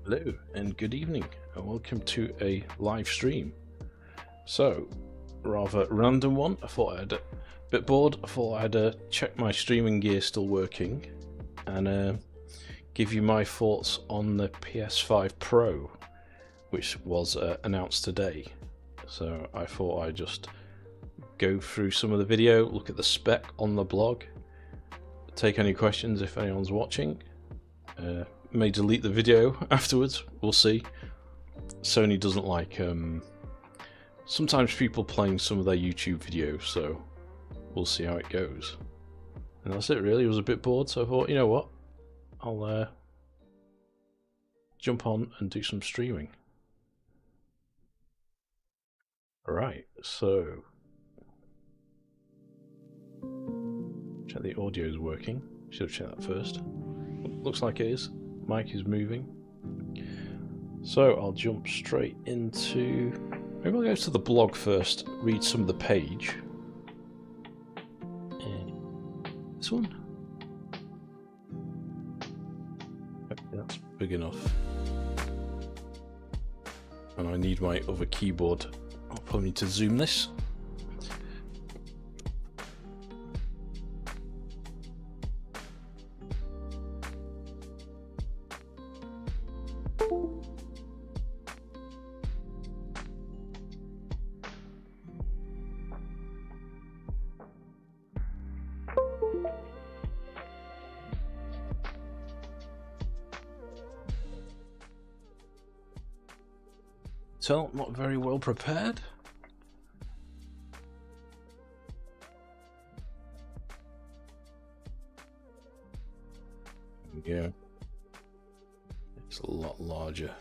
Hello and good evening and welcome to a live stream. So, rather random one. I thought I'd a bit bored. I thought I'd check my streaming gear still working and give you my thoughts on the PS5 Pro, which was announced today. So I thought I'd just go through some of the video, look at the spec on the blog, take any questions if anyone's watching. May delete the video afterwards, we'll see. Sony doesn't like sometimes people playing some of their YouTube videos, so we'll see how it goes. And that's it really. I was a bit bored, so I thought, you know what, I'll jump on and do some streaming. Alright, so check the audio is working. Should have checked that first. Looks like it is. Mic is moving. So I'll jump straight into... Maybe I'll go to the blog first, read some of the page. This one? Okay, that's big enough. And I need my other keyboard. I'll probably need to zoom this. So, not very well prepared. Yeah, it's a lot larger.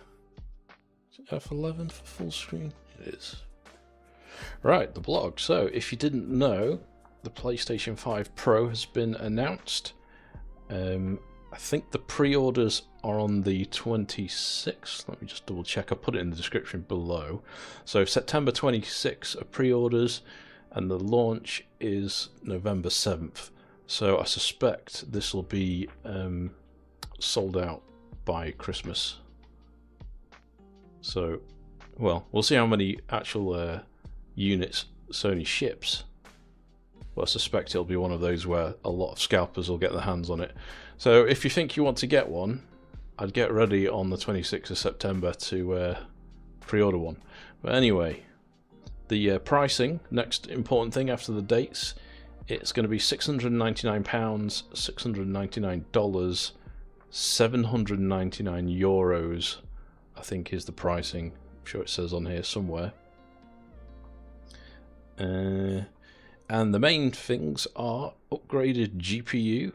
Is it F11 for full screen? It is. Right, the blog. So, if you didn't know, the PlayStation 5 Pro has been announced. I think the pre-orders are on the 26th. Let me just double check. I'll put it in the description below. So September 26th are pre-orders and the launch is November 7th. So I suspect this will be sold out by Christmas. So, well, we'll see how many actual units Sony ships. But I suspect it'll be one of those where a lot of scalpers will get their hands on it. So if you think you want to get one, I'd get ready on the 26th of September to pre-order one. But anyway, the pricing, next important thing after the dates, it's going to be £699, $699, €799, I think is the pricing. I'm sure it says on here somewhere. And the main things are upgraded GPU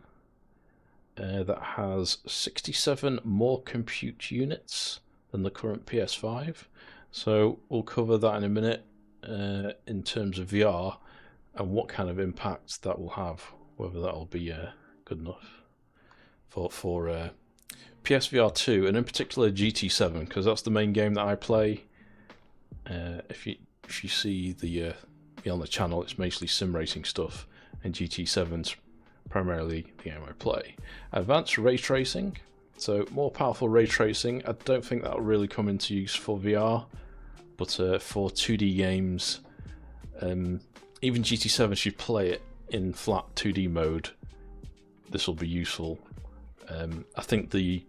that has 67 more compute units than the current PS5. So we'll cover that in a minute in terms of VR and what kind of impact that will have, whether that'll be good enough for PSVR2 and in particular GT7, because that's the main game that I play. If you see the on the channel, it's mostly sim racing stuff, and GT7's primarily the game I play. Advanced ray tracing, so more powerful ray tracing. I don't think that'll really come into use for VR, but for 2D games, even GT7 should play it in flat 2D mode. This will be useful. I think the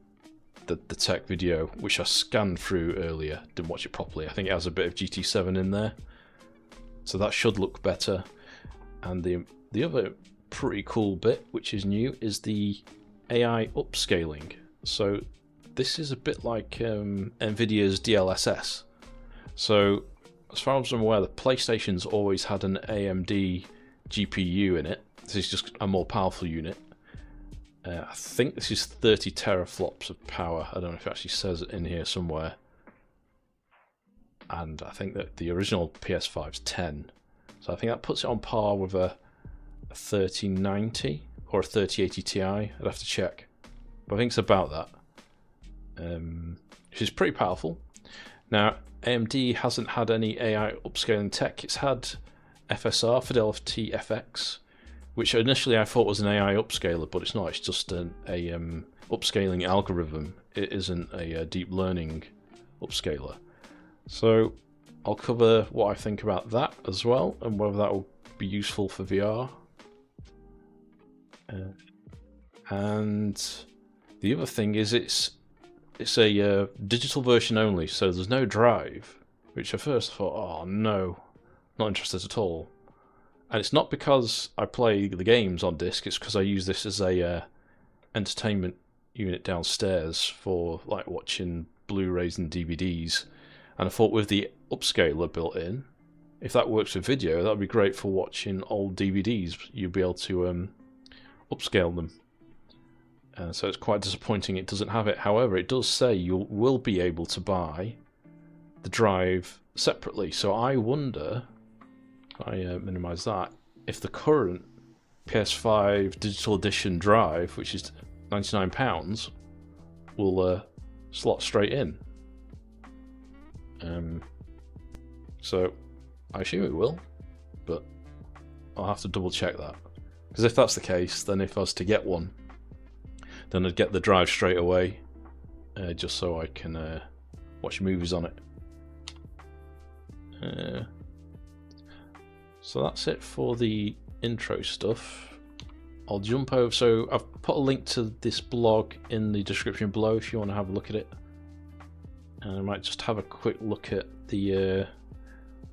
tech video, which I scanned through earlier, didn't watch it properly. I think it has a bit of GT7 in there, so that should look better. And the other pretty cool bit, which is new, is the AI upscaling. So this is a bit like Nvidia's DLSS. So as far as I'm aware, the PlayStation's always had an AMD GPU in it. This is just a more powerful unit. I think this is 30 teraflops of power. I don't know if it actually says it in here somewhere. And I think that the original PS5's 10. So I think that puts it on par with a 3090 or a 3080 Ti. I'd have to check. But I think it's about that. Which is pretty powerful. Now, AMD hasn't had any AI upscaling tech. It's had FSR, Fidelity FX, which initially I thought was an AI upscaler, but it's not. It's just a upscaling algorithm. It isn't a deep learning upscaler. So I'll cover what I think about that as well, and whether that will be useful for VR. And the other thing is it's a digital version only, so there's no drive, which at first I thought, oh no, not interested at all. And it's not because I play the games on disc, it's because I use this as a entertainment unit downstairs for like watching Blu-rays and DVDs. And I thought with the upscaler built in, if that works with video, that would be great for watching old DVDs. You'll be able to upscale them. So it's quite disappointing it doesn't have it. However, it does say you will be able to buy the drive separately. So I wonder, if I minimise that, if the current PS5 digital edition drive, which is £99, will slot straight in. So I assume it will, but I'll have to double check that. Because if that's the case, then if I was to get one, then I'd get the drive straight away, just so I can watch movies on it. So that's it for the intro stuff. I'll jump over, so I've put a link to this blog in the description below if you want to have a look at it. And I might just have a quick look at the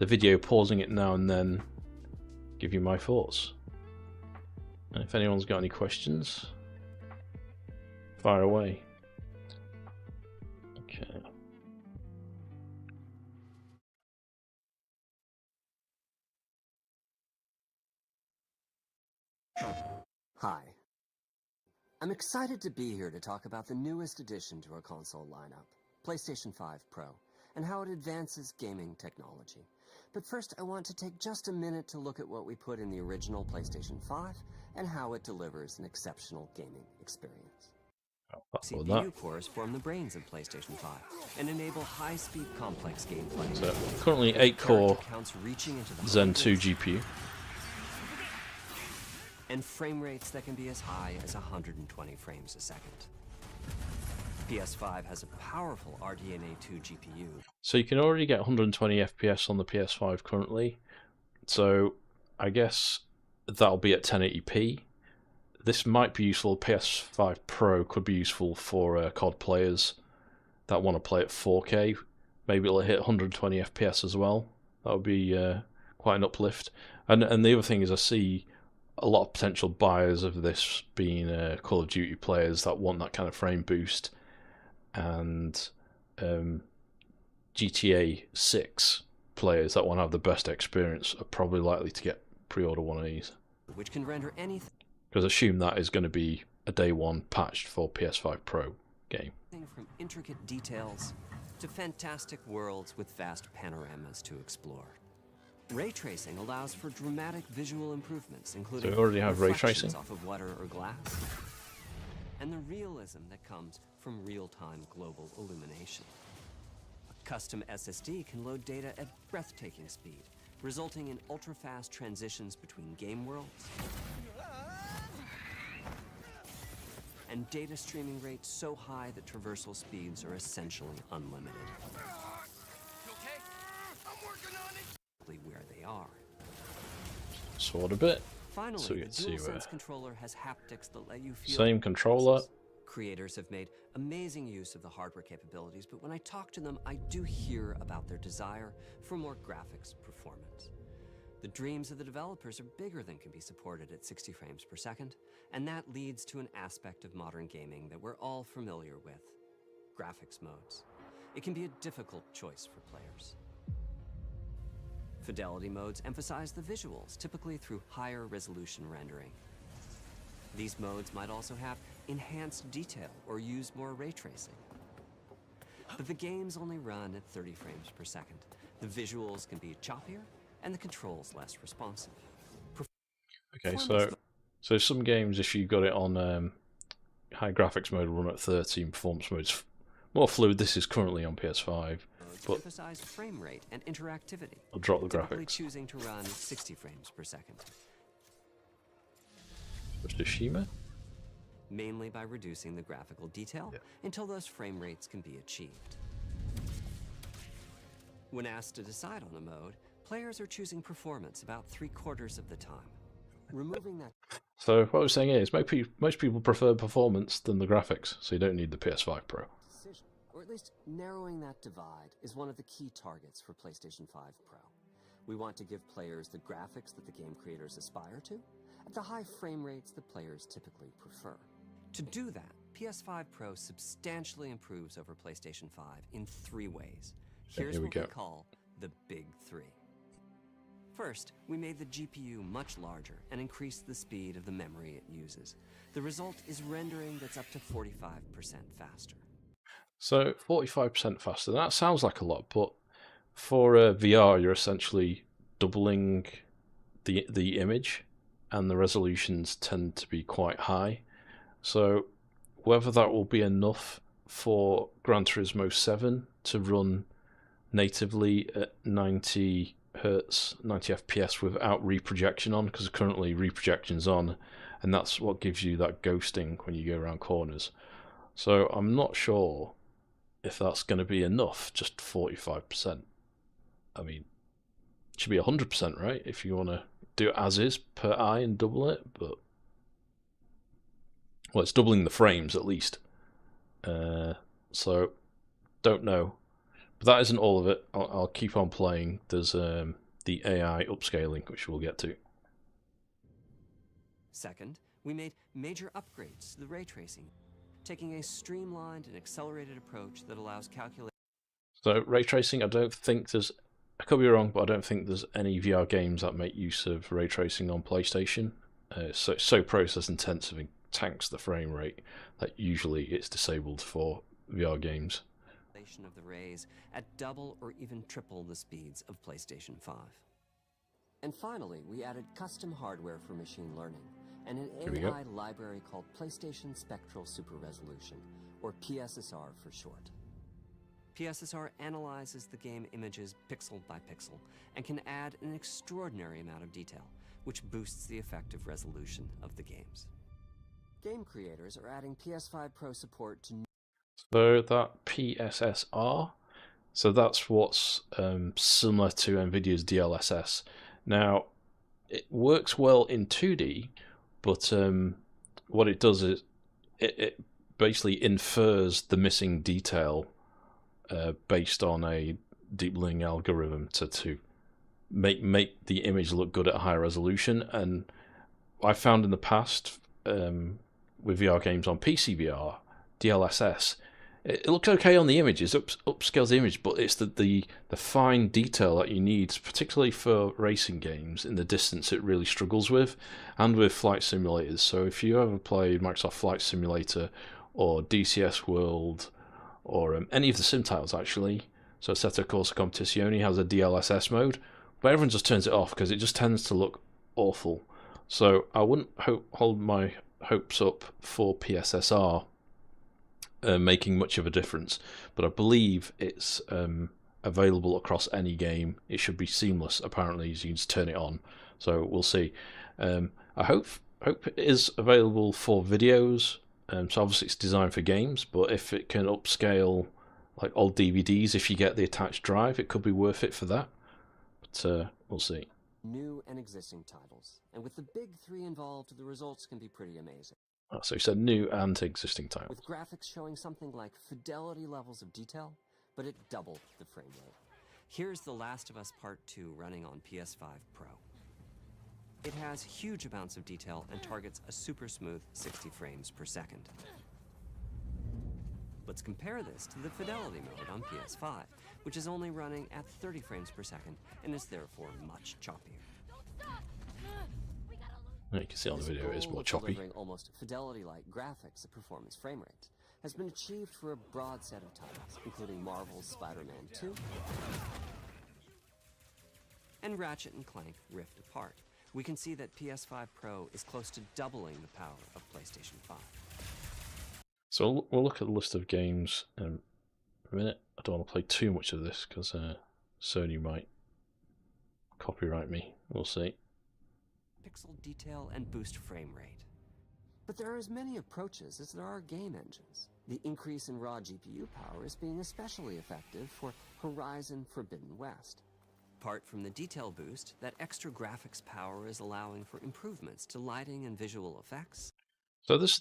video, pausing it now and then, give you my thoughts. And if anyone's got any questions, fire away. Okay. Hi. I'm excited to be here to talk about the newest addition to our console lineup, PlayStation 5 Pro, and how it advances gaming technology. But first, I want to take just a minute to look at what we put in the original PlayStation 5 and how it delivers an exceptional gaming experience. CPU cores form the brains of PlayStation 5 and enable high-speed complex gameplay. So currently 8-core Zen 2 GPU. And frame rates that can be as high as 120 frames a second. PS5 has a powerful RDNA 2 GPU. So you can already get 120 FPS on the PS5 currently. So I guess that'll be at 1080p. This might be useful. PS5 Pro could be useful for COD players that want to play at 4K. Maybe it'll hit 120 FPS as well. That would be quite an uplift. And the other thing is I see a lot of potential buyers of this being Call of Duty players that want that kind of frame boost, and GTA 6 players that want to have the best experience are probably likely to get pre-order one of these. Which can render anything Because I assume that is going to be a day one patched for PS5 Pro game. from intricate details to fantastic worlds with vast panoramas to explore. Ray tracing allows for dramatic visual improvements, including So we already have ray reflections tracing? off of water or glass, and the realism that comes from real-time global illumination. A custom SSD can load data at breathtaking speed, resulting in ultra-fast transitions between game worlds and data streaming rates so high that traversal speeds are essentially unlimited. You okay? I'm working on it. Where they are. Sort a bit. Finally, So we the can see where. DualSense controller has haptics that let you feel Same controller. Creators have made amazing use of the hardware capabilities, but when I talk to them, I do hear about their desire for more graphics performance. The dreams of the developers are bigger than can be supported at 60 frames per second, and that leads to an aspect of modern gaming that we're all familiar with: graphics modes. It can be a difficult choice for players. Fidelity modes emphasize the visuals, typically through higher resolution rendering. These modes might also have enhanced detail or use more ray tracing. But the games only run at 30 frames per second. The visuals can be choppier, and the controls less responsive. Okay, so some games, if you got it on high graphics mode, will run at 13. Performance mode's more fluid. This is currently on PS5, but emphasize frame rate and interactivity. I'll drop the typically graphics. choosing to run 60 frames per second, Tsushima? mainly by reducing the graphical detail until those frame rates can be achieved. When asked to decide on a mode, players are choosing performance about 3/4 of the time. Removing that So what I was saying is, most people prefer performance than the graphics, so you don't need the PS5 Pro. decision, or at least narrowing that divide, is one of the key targets for PlayStation 5 Pro. We want to give players the graphics that the game creators aspire to, at the high frame rates that players typically prefer. To do that, PS5 Pro substantially improves over PlayStation 5 in 3 ways. Here's Here we what we go. call the Big 3. First, we made the GPU much larger and increased the speed of the memory it uses. The result is rendering that's up to 45% faster. So 45% faster. That sounds like a lot, but for VR, you're essentially doubling the image, and the resolutions tend to be quite high. So whether that will be enough for Gran Turismo 7 to run natively at 90 hertz, 90 FPS without reprojection on, because currently reprojection's on, and that's what gives you that ghosting when you go around corners. So I'm not sure if that's going to be enough, just 45%. I mean, it should be 100%, right? If you want to do it as is per eye and double it, but well, it's doubling the frames at least. So don't know, but that isn't all of it. I'll keep on playing. There's the AI upscaling, which we'll get to. Second, we made major upgrades to the ray tracing, taking a streamlined and accelerated approach that allows calculation. So ray tracing, I don't think there's. I could be wrong, but I don't think there's any VR games that make use of ray tracing on PlayStation. So process intensive and tanks the frame rate that usually it's disabled for VR games. Of the rays at double or even triple the speeds of PlayStation 5. And finally, we added custom hardware for machine learning and an Here we go. AI library called PlayStation Spectral Super Resolution, or PSSR for short. PSSR analyzes the game images pixel by pixel and can add an extraordinary amount of detail, which boosts the effective resolution of the games. Game creators are adding PS5 Pro support to So that PSSR, so that's what's similar to NVIDIA's DLSS. Now, it works well in 2D, but what it does is it basically infers the missing detail based on a deep learning algorithm to make the image look good at a higher resolution. And I found in the past with VR games on PC VR, DLSS, it looks okay on the images, upscales the image, but it's the fine detail that you need, particularly for racing games. In the distance, it really struggles with, and with flight simulators. So if you ever played Microsoft Flight Simulator or DCS World or any of the sim titles actually, so Assetto Corsa Competizione has a DLSS mode, but everyone just turns it off because it just tends to look awful. So I wouldn't hold my hopes up for PSSR making much of a difference, but I believe it's available across any game. It should be seamless, apparently, so you can just turn it on. So we'll see. I hope it is available for videos. So obviously it's designed for games, but if it can upscale like old DVDs, if you get the attached drive, it could be worth it for that. But we'll see. New and existing titles, and with the big three involved, the results can be pretty amazing. Oh, so you said new and existing titles. With graphics showing something like fidelity levels of detail, but it doubled the frame rate. Here's The Last of Us Part 2 running on PS5 Pro. It has huge amounts of detail and targets a super smooth 60 frames per second. Let's compare this to the fidelity mode on PS5, which is only running at 30 frames per second and is therefore much choppier. You can see on the video it is more choppy. Delivering almost fidelity-like graphics at performance frame rates has been achieved for a broad set of titles, including Marvel's Spider-Man 2 and Ratchet & Clank Rift Apart. We can see that PS5 Pro is close to doubling the power of PlayStation 5. So we'll look at the list of games in a minute. I don't want to play too much of this because Sony might copyright me. We'll see. Pixel detail and boost frame rate. But there are as many approaches as there are game engines. The increase in raw GPU power is being especially effective for Horizon Forbidden West. Apart from the detail boost, that extra graphics power is allowing for improvements to lighting and visual effects. So this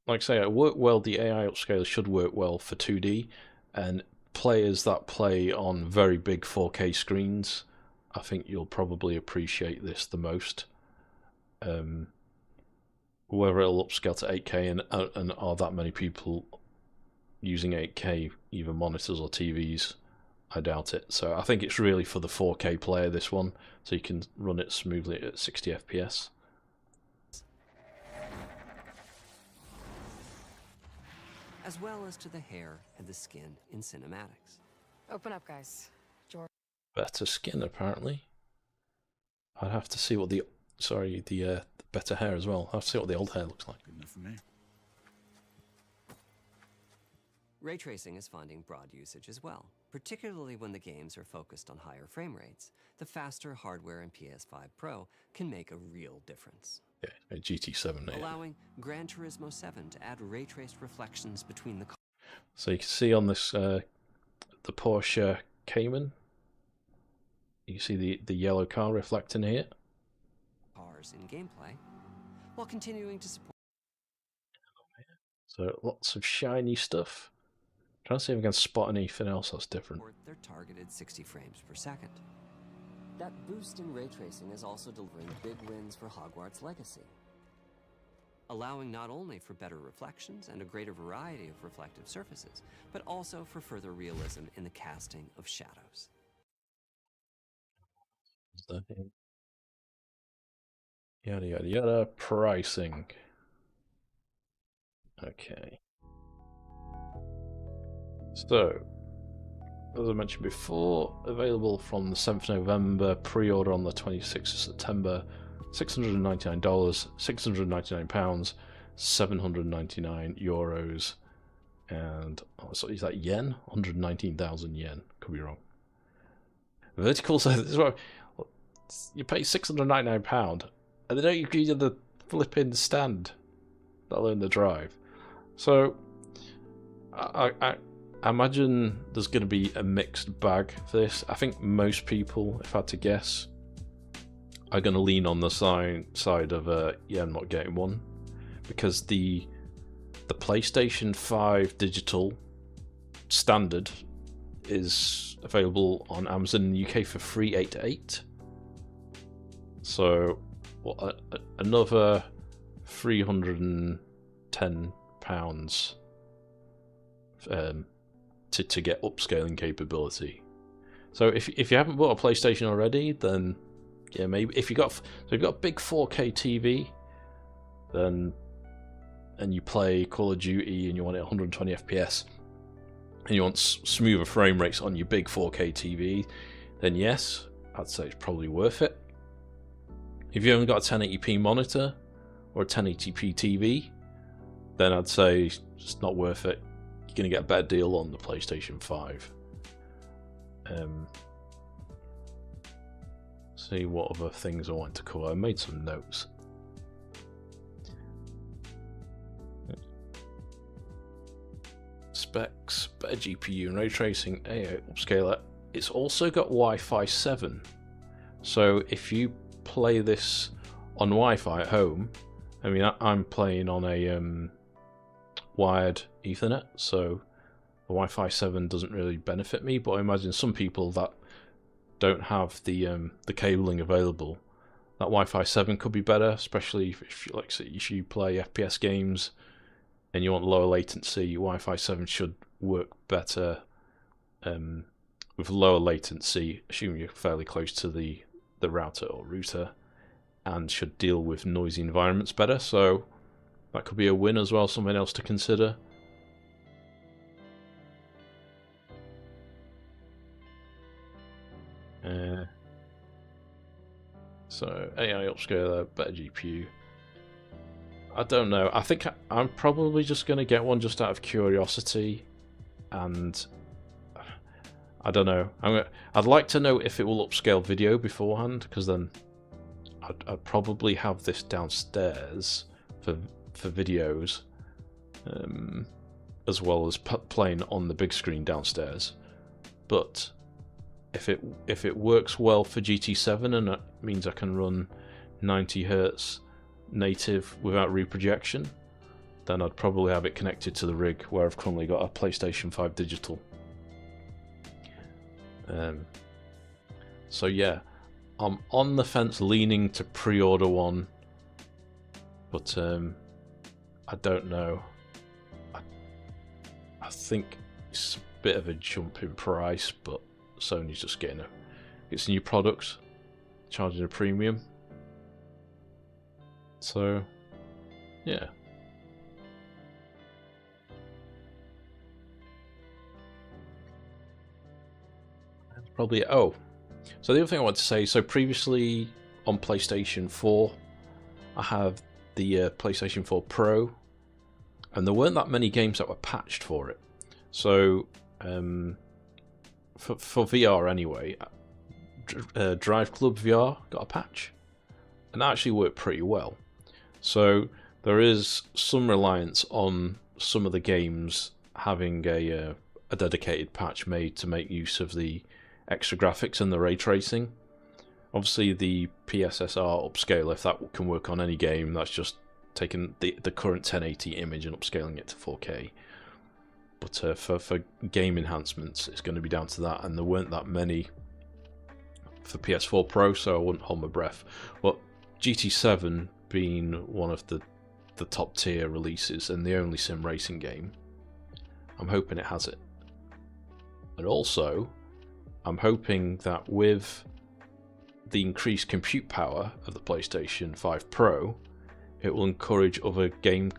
like I say, it worked well. The AI upscaler should work well for 2D, and players that play on very big 4K screens, I think you'll probably appreciate this the most. Whether it'll upscale to 8K and are that many people using 8K, either monitors or TVs, I doubt it. So I think it's really for the 4K player, this one, so you can run it smoothly at 60 FPS. As well as to the hair and the skin in cinematics. Open up, guys. George. Better skin, apparently. I'd have to see what the better hair as well. I'll have to see what the old hair looks like. Good enough for me. Ray tracing is finding broad usage as well, particularly when the games are focused on higher frame rates. The faster hardware in PS5 Pro can make a real difference. Yeah, a GT7 there. Allowing Gran Turismo 7 to add ray-traced reflections between the cars. So you can see on this, the Porsche Cayman, you see the yellow car reflecting here. In gameplay, while continuing to support. So lots of shiny stuff. Trying to see if I can spot anything else that's different. Their targeted 60 frames per second. That boost in ray tracing is also delivering big wins for Hogwarts Legacy, allowing not only for better reflections and a greater variety of reflective surfaces, but also for further realism in the casting of shadows. Yada yada yada. Pricing. Okay. So, as I mentioned before, available from the 7th of November, pre-order on the 26th of September, $699, £699, 799 euros, and so is that yen? 119,000 yen. Could be wrong. Vertical, so this is what you pay £699. And they don't give you the flipping stand, let alone the drive. So, I imagine there's going to be a mixed bag for this. I think most people, if I had to guess, are going to lean on the side of, yeah, I'm not getting one. Because the PlayStation 5 digital standard is available on Amazon in the UK for $388. So, what, another £310 to get upscaling capability. So if you haven't bought a PlayStation already, then yeah, maybe if you've got a big 4K TV, then and you play Call of Duty and you want it 120 FPS and you want smoother frame rates on your big 4K TV, then yes, I'd say it's probably worth it. If you haven't got a 1080p monitor or a 1080p TV, then I'd say it's not worth it. You're going to get a better deal on the PlayStation 5. See what other things I want to cover. I made some notes. Specs, better GPU and ray tracing, AI upscaler. It's also got Wi-Fi 7. So if you play this on Wi-Fi at home, I mean, I'm playing on a wired Ethernet, so the Wi-Fi 7 doesn't really benefit me. But I imagine some people that don't have the cabling available, that Wi-Fi 7 could be better, especially if you play FPS games and you want lower latency. Wi-Fi 7 should work better with lower latency, assuming you're fairly close to the router or router, and should deal with noisy environments better. So that could be a win as well, something else to consider. So AI upscaler, better GPU. I don't know. I think I'm probably just going to get one just out of curiosity, and I don't know. I'd like to know if it will upscale video beforehand, because then I'd probably have this downstairs for videos, as well as playing on the big screen downstairs. But if it works well for GT7 and it means I can run 90 Hz native without reprojection, then I'd probably have it connected to the rig where I've currently got a PlayStation 5 digital. So yeah, I'm on the fence, leaning to pre-order one, but I don't know. I think it's a bit of a jump in price, but Sony's just getting it's new products, charging a premium. So yeah. That's probably it. Oh, so the other thing I want to say, so previously on PlayStation 4, I have the PlayStation 4 Pro, and there weren't that many games that were patched for it. So for VR anyway, Drive Club VR got a patch, and that actually worked pretty well. So there is some reliance on some of the games having a dedicated patch made to make use of the extra graphics and the ray tracing. Obviously the PSSR upscaler, if that can work on any game, that's just taking the current 1080 image and upscaling it to 4K. But for game enhancements, it's going to be down to that, and there weren't that many for PS4 Pro, so I wouldn't hold my breath. But GT7 being one of the top tier releases and the only sim racing game, I'm hoping it has it. And also, I'm hoping that with the increased compute power of the PlayStation 5 Pro, it will encourage other game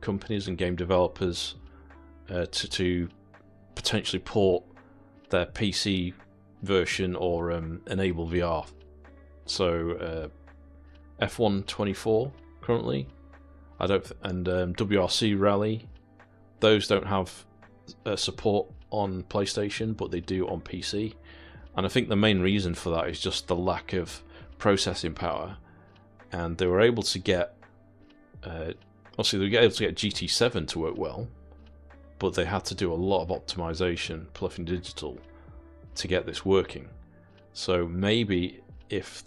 companies and game developers to potentially port their PC version or enable VR. So F1 24 currently, and WRC Rally, those don't have support on PlayStation, but they do on PC. And I think the main reason for that is just the lack of processing power. And they were able to get, obviously they were able to get GT7 to work well, but they had to do a lot of optimization, Pluffing Digital, to get this working. So maybe if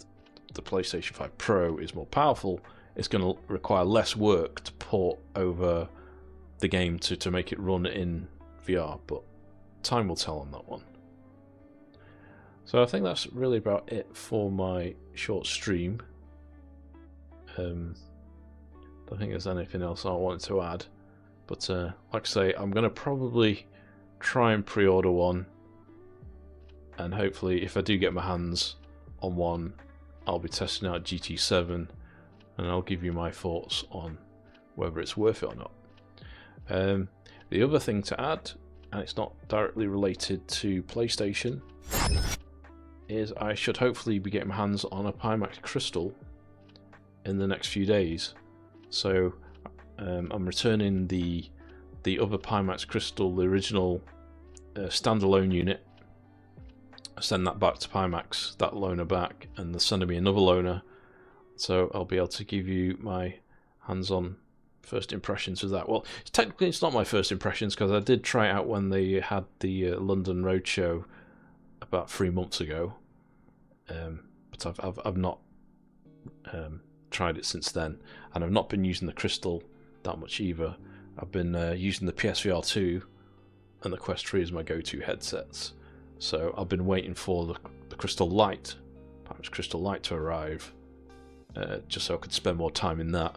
the PlayStation 5 Pro is more powerful, it's going to require less work to port over the game to make it run in VR, but time will tell on that one. So I think that's really about it for my short stream. Don't think there's anything else I wanted to add, but like I say, I'm going to probably try and pre-order one, and hopefully if I do get my hands on one, I'll be testing out GT7, and I'll give you my thoughts on whether it's worth it or not. The other thing to add, and it's not directly related to PlayStation, is I should hopefully be getting my hands on a Pimax Crystal in the next few days. So I'm returning the other Pimax Crystal, the original standalone unit. I send that back to Pimax, that loaner back, and they're sending me another loaner. So I'll be able to give you my hands-on first impressions of that. Well, technically it's not my first impressions because I did try it out when they had the London Roadshow about 3 months ago, but I've not tried it since then, and I've not been using the Crystal that much either. I've been using the PSVR2 and the Quest 3 as my go-to headsets, so I've been waiting for the Crystal Lite, perhaps Crystal Lite, to arrive, just so I could spend more time in that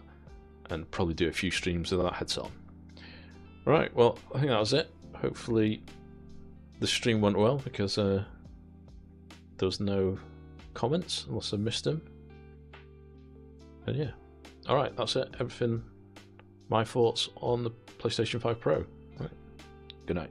and probably do a few streams with that headset on. Right, well, I think that was it. Hopefully the stream went well, because there was no comments unless I missed them. And yeah, alright, that's it. Everything, my thoughts on the PlayStation 5 Pro. Right. Good night.